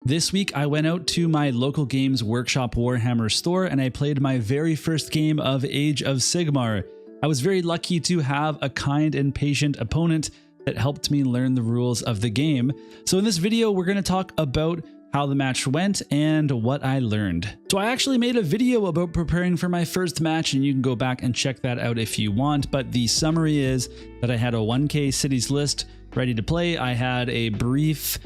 This week I went out to my local games workshop Warhammer store and I played my very first game of Age of Sigmar. I was very lucky to have a kind and patient opponent that helped me learn the rules of the game. So in this video we're going to talk about how the match went and what I learned. So I actually made a video about preparing for my first match and you can go back and check that out if you want, but the summary is that I had a 1K cities list ready to play. I had a brief,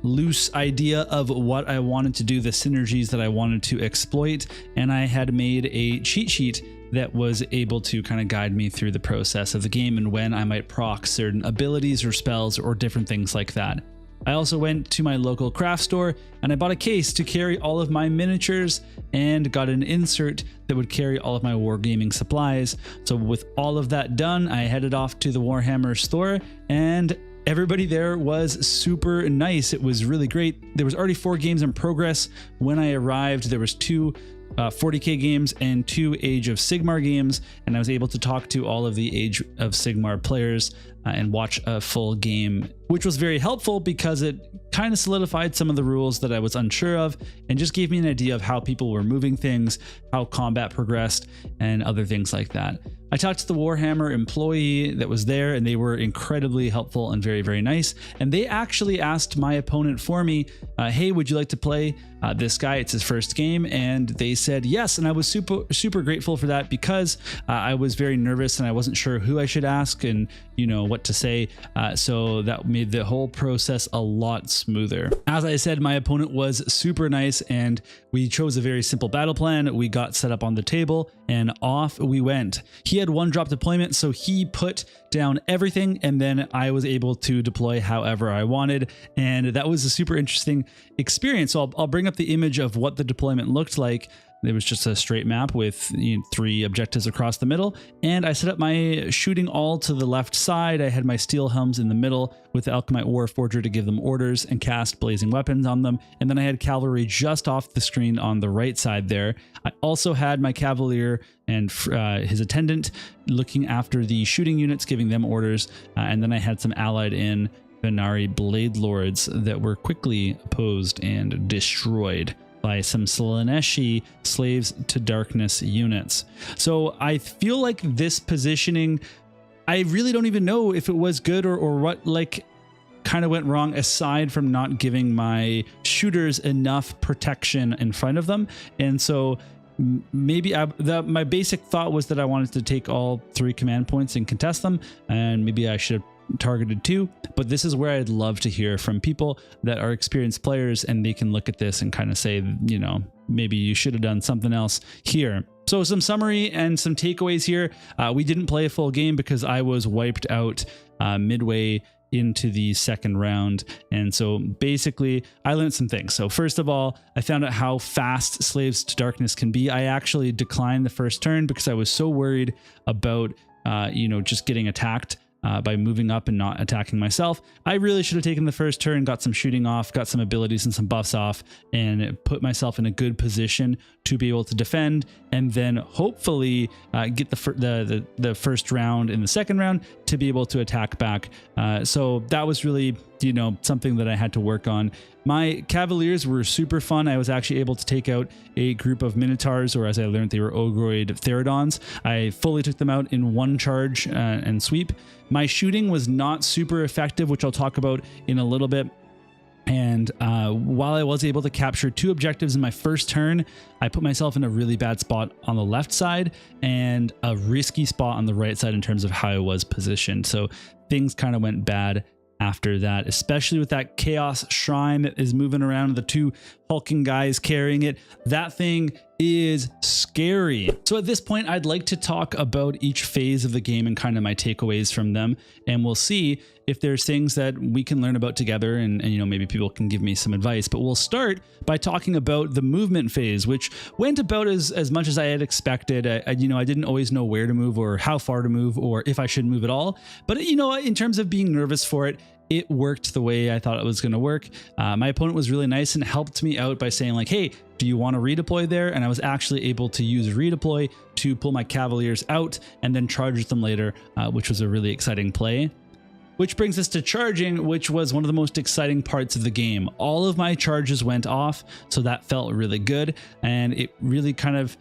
loose idea of what I wanted to do, the synergies that I wanted to exploit, and I had made a cheat sheet that was able to kind of guide me through the process of the game and when I might proc certain abilities or spells or different things like that. I also went to my local craft store and I bought a case to carry all of my miniatures and got an insert that would carry all of my wargaming supplies. So with all of that done, I headed off to the Warhammer store and everybody there was super nice. It was really great. There was already 4 games in progress. When I arrived, there was 2 40k games and 2 Age of Sigmar games, and I was able to talk to all of the Age of Sigmar players and watch a full game, which was very helpful because it kind of solidified some of the rules that I was unsure of and just gave me an idea of how people were moving things, how combat progressed, and other things like that. I talked to the Warhammer employee that was there and they were incredibly helpful and very, very nice. And they actually asked my opponent for me, hey, would you like to play this guy? It's his first game. And they said yes. And I was super grateful for that because I was very nervous and I wasn't sure who I should ask and, you know, what to say. So that made the whole process a lot smoother. As I said, my opponent was super nice and we chose a very simple battle plan. We got set up on the table and off we went. He had 1-drop deployment, so he put down everything and then I was able to deploy however I wanted, and that was a super interesting experience. So I'll bring up the image of what the deployment looked like. It was just a straight map with 3 objectives across the middle, and I set up my shooting all to the left side. I had my steel helms in the middle with the Alchemite Warforger to give them orders and cast blazing weapons on them, and then I had cavalry just off the screen on the right side there. I also had my cavalier and his attendant looking after the shooting units, giving them orders, and then I had some allied in Venari Blade Lords that were quickly opposed and destroyed by some Slaaneshi Slaves to Darkness units. So I feel like this positioning, I really don't even know if it was good or what like kind of went wrong, aside from not giving my shooters enough protection in front of them. And so maybe my basic thought was that I wanted to take all 3 command points and contest them, and maybe I should have targeted 2, but this is where I'd love to hear from people that are experienced players and they can look at this and kind of say, you know, maybe you should have done something else here. So some summary and some takeaways here. We didn't play a full game because I was wiped out midway into the second round, and so basically I learned some things. So first of all, I found out how fast Slaves to Darkness can be. I actually declined the first turn because I was so worried about you know, just getting attacked by moving up and not attacking myself. I really should have taken the first turn, got some shooting off, got some abilities and some buffs off, and put myself in a good position to be able to defend, and then hopefully get the first round in the second round to be able to attack back. So that was really, you know, something that I had to work on. My Cavaliers were super fun. I was actually able to take out a group of Minotaurs, or as I learned, they were Ogroid Therodons. I fully took them out in 1 charge and sweep. My shooting was not super effective, which I'll talk about in a little bit. And while I was able to capture 2 objectives in my first turn, I put myself in a really bad spot on the left side and a risky spot on the right side in terms of how I was positioned. So things kind of went bad after that, especially with that Chaos Shrine that is moving around, the 2 hulking guys carrying it. That thing is scary. So at this point, I'd like to talk about each phase of the game and kind of my takeaways from them, and we'll see if there's things that we can learn about together, and you know, maybe people can give me some advice. But we'll start by talking about the movement phase, which went about as much as I had expected. You know, I didn't always know where to move or how far to move or if I should move at all, but you know, in terms of being nervous for it, it worked the way I thought it was going to work. My opponent was really nice and helped me out by saying like, hey, do you want to redeploy there? And I was actually able to use redeploy to pull my Cavaliers out and then charge them later, which was a really exciting play. Which brings us to charging, which was one of the most exciting parts of the game. All of my charges went off, so that felt really good, and it really kind of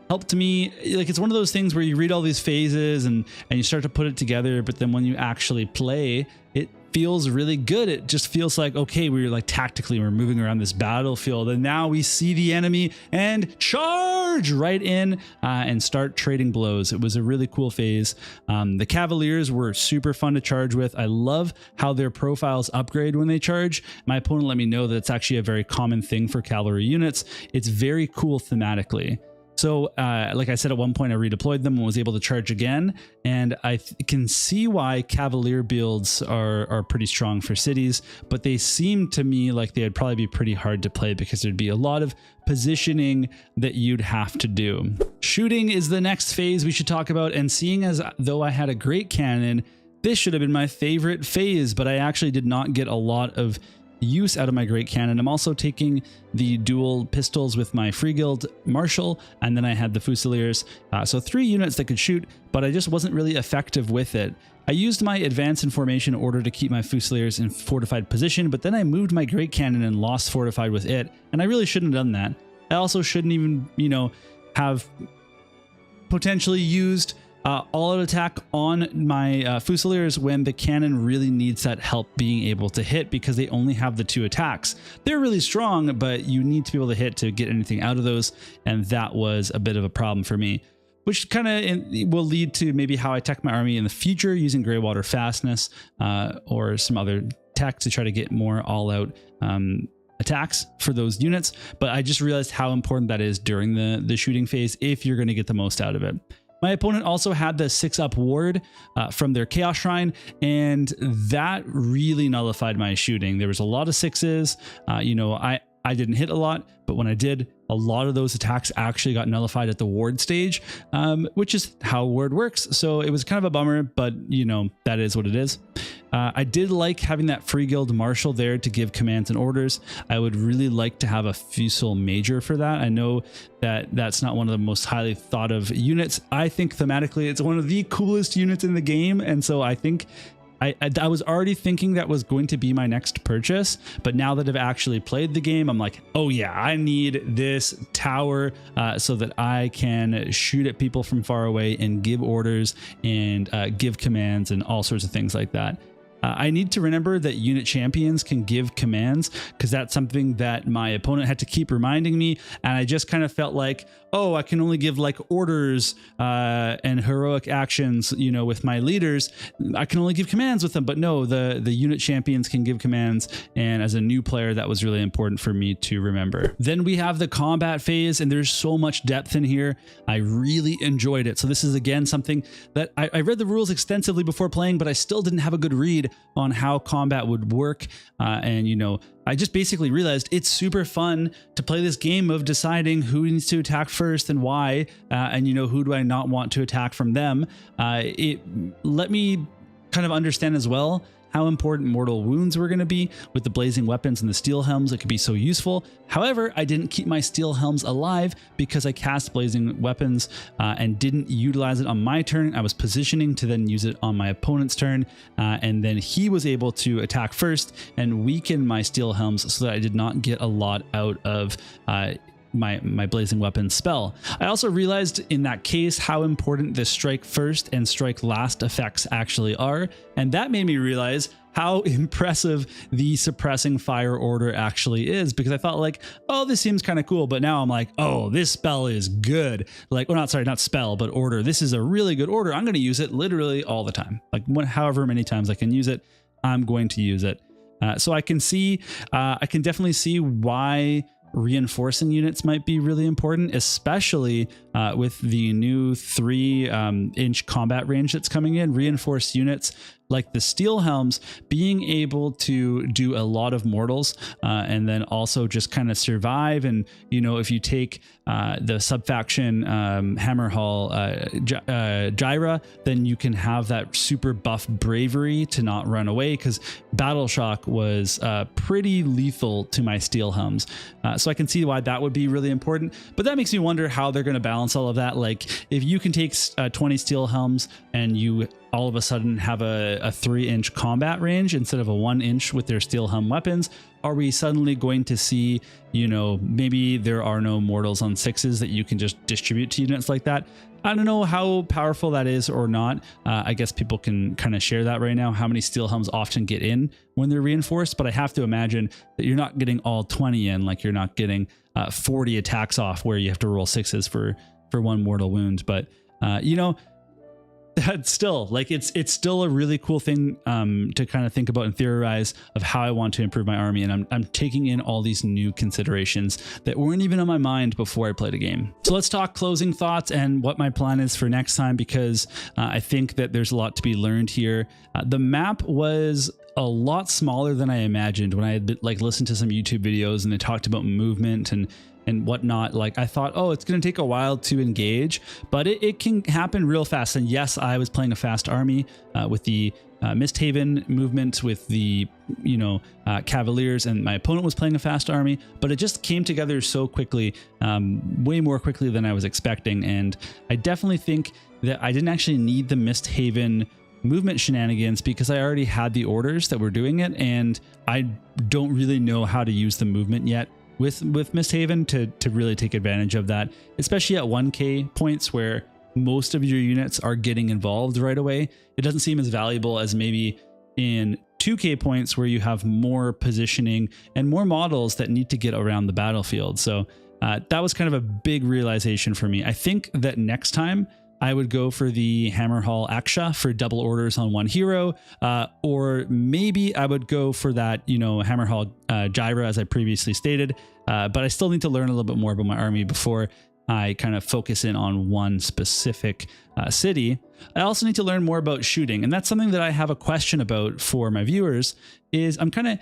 helped me. Like, it's one of those things where you read all these phases and you start to put it together, but then when you actually play, it feels really good. It just feels like, okay, we're like tactically, we're moving around this battlefield, and now we see the enemy and charge right in and start trading blows. It was a really cool phase. The Cavaliers were super fun to charge with. I love how their profiles upgrade when they charge. My opponent let me know that it's actually a very common thing for cavalry units. It's very cool thematically. So like I said, at one point I redeployed them and was able to charge again. And I can see why Cavalier builds are pretty strong for cities, but they seem to me like they'd probably be pretty hard to play because there'd be a lot of positioning that you'd have to do. Shooting is the next phase we should talk about. And seeing as though I had a great cannon, this should have been my favorite phase, but I actually did not get a lot of use out of my great cannon. I'm also taking the dual pistols with my Free Guild Marshal, and then I had the Fusiliers. So 3 units that could shoot, but I just wasn't really effective with it. I used my advance in formation order to keep my Fusiliers in fortified position, but then I moved my great cannon and lost fortified with it, and I really shouldn't have done that. I also shouldn't even, you know, have potentially used all-out attack on my Fusiliers when the cannon really needs that help being able to hit, because they only have the 2 attacks. They're really strong, but you need to be able to hit to get anything out of those, and that was a bit of a problem for me, which kind of will lead to maybe how I attack my army in the future using Greywater Fastness or some other tech to try to get more all-out attacks for those units. But I just realized how important that is during the shooting phase if you're going to get the most out of it. My opponent also had the 6-up ward from their Chaos Shrine, and that really nullified my shooting. There was a lot of 6s. You know, I didn't hit a lot, but when I did, a lot of those attacks actually got nullified at the ward stage, which is how ward works. So it was kind of a bummer, but you know, that is what it is. I did like having that Free Guild Marshal there to give commands and orders. I would really like to have a Fusil Major for that. I know that that's not one of the most highly thought of units. I think thematically it's one of the coolest units in the game, and so I think I was already thinking that was going to be my next purchase, but now that I've actually played the game, I'm like, oh yeah, I need this tower so that I can shoot at people from far away and give orders and give commands and all sorts of things like that. I need to remember that unit champions can give commands, because that's something that my opponent had to keep reminding me, and I just kind of felt like, oh, I can only give like orders and heroic actions, you know, with my leaders. I can only give commands with them, but no, the unit champions can give commands, and as a new player, that was really important for me to remember. Then we have the combat phase, and there's so much depth in here. I really enjoyed it. So this is again something that I read the rules extensively before playing, but I still didn't have a good read on how combat would work. And you know, I just basically realized it's super fun to play this game of deciding who needs to attack first and why, and you know, who do I not want to attack from them. It let me kind of understand as well how important mortal wounds were going to be with the blazing weapons and the steel helms. It could be so useful. However, I didn't keep my steel helms alive because I cast blazing weapons and didn't utilize it on my turn. I was positioning to then use it on my opponent's turn, and then he was able to attack first and weaken my steel helms so that I did not get a lot out of my blazing weapon spell. I also realized in that case how important the strike first and strike last effects actually are, and that made me realize how impressive the suppressing fire order actually is, because I thought like, oh, this seems kind of cool, but now I'm like, oh, this spell is good. Like, well, not spell, but order. This is a really good order. I'm going to use it literally all the time. Like however many times I can use it, I'm going to use it. So I can definitely see why reinforcing units might be really important, especially with the new 3-inch combat range that's coming in. Reinforced units like the steel helms being able to do a lot of mortals and then also just kind of survive. And you know, if you take the subfaction Hammerhall Gyra, then you can have that super buff bravery to not run away, because battle shock was pretty lethal to my steel helms. So I can see why that would be really important, but that makes me wonder how they're going to balance all of that. Like if you can take 20 steel helms and you all of a sudden have a 3-inch combat range instead of a 1-inch with their steel helm weapons? Are we suddenly going to see, you know, maybe there are no mortals on 6s that you can just distribute to units like that? I don't know how powerful that is or not. I guess people can kind of share that right now, how many steel helms often get in when they're reinforced, but I have to imagine that you're not getting all 20 in, like you're not getting 40 attacks off where you have to roll 6s for 1 mortal wound. But you know, that's still like it's still a really cool thing to kind of think about and theorize of how I want to improve my army, and I'm taking in all these new considerations that weren't even on my mind before I played a game. So let's talk closing thoughts and what my plan is for next time, because I think that there's a lot to be learned here. The map was a lot smaller than I imagined when I had like listened to some YouTube videos and they talked about movement and whatnot. Like I thought, oh, it's going to take a while to engage, but it can happen real fast. And yes, I was playing a fast army with the Misthaven movement with the, you know, Cavaliers, and my opponent was playing a fast army, but it just came together so quickly, way more quickly than I was expecting. And I definitely think that I didn't actually need the Misthaven movement shenanigans because I already had the orders that were doing it, and I don't really know how to use the movement yet with Misthaven to really take advantage of that, especially at 1k points where most of your units are getting involved right away. It doesn't seem as valuable as maybe in 2k points where you have more positioning and more models that need to get around the battlefield. So that was kind of a big realization for me. I think that next time I would go for the Hammerhall Aksha for double orders on 1 hero, or maybe I would go for that, you know, Hammerhall Gyra as I previously stated, but I still need to learn a little bit more about my army before I kind of focus in on one specific city. I also need to learn more about shooting, and that's something that I have a question about for my viewers. Is I'm kind of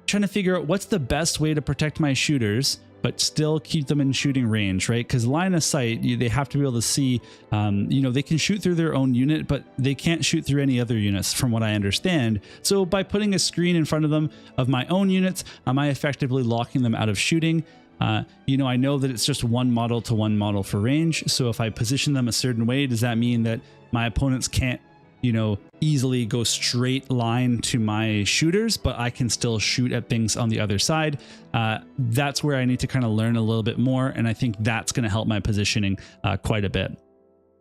trying to figure out what's the best way to protect my shooters but still keep them in shooting range, right? Because line of sight, they have to be able to see, you know, they can shoot through their own unit, but they can't shoot through any other units from what I understand. So by putting a screen in front of them of my own units, am I effectively locking them out of shooting? You know, I know that it's just 1 model to 1 model for range. So if I position them a certain way, does that mean that my opponents can't, you know, easily go straight line to my shooters, but I can still shoot at things on the other side? That's where I need to kind of learn a little bit more, and I think that's going to help my positioning quite a bit.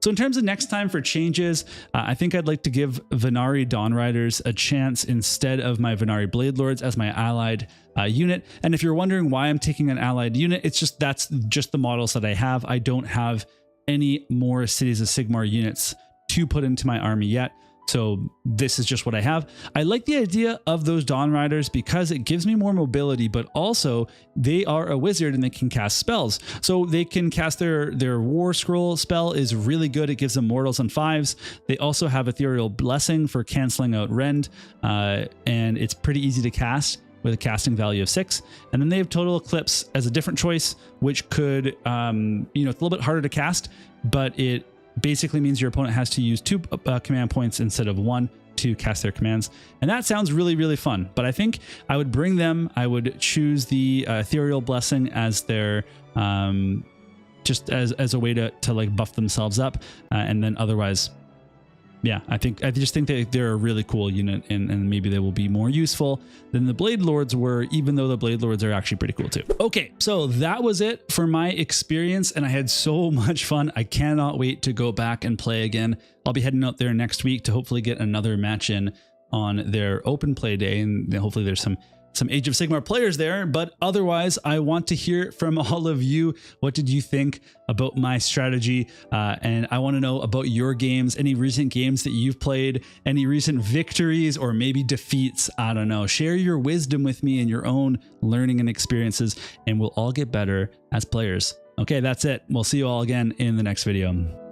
So in terms of next time for changes, I think I'd like to give Venari Dawn Riders a chance instead of my Venari Blade Lords as my allied unit. And if you're wondering why I'm taking an allied unit, it's just that's just the models that I have. I don't have any more Cities of Sigmar units to put into my army yet. So this is just what I have. I like the idea of those Dawn Riders because it gives me more mobility, but also they are a wizard and they can cast spells. So they can cast their warscroll spell is really good. It gives them mortals on 5s. They also have Ethereal Blessing for canceling out Rend, and it's pretty easy to cast with a casting value of 6. And then they have Total Eclipse as a different choice, which could, you know, it's a little bit harder to cast, but it basically means your opponent has to use 2 command points instead of 1 to cast their commands. And that sounds really, really fun. But I think I would bring them, I would choose the Ethereal Blessing as their, just as a way to like buff themselves up. And then otherwise, yeah, I just think that they're a really cool unit, and maybe they will be more useful than the Blade Lords were, even though the Blade Lords are actually pretty cool too. Okay, so that was it for my experience, and I had so much fun. I cannot wait to go back and play again. I'll be heading out there next week to hopefully get another match in on their open play day, and hopefully there's some Age of Sigmar players there. But otherwise, I want to hear from all of you. What did you think about my strategy? And I want to know about your games, any recent games that you've played, any recent victories or maybe defeats. I don't know. Share your wisdom with me and your own learning and experiences, and we'll all get better as players. Okay, that's it. We'll see you all again in the next video.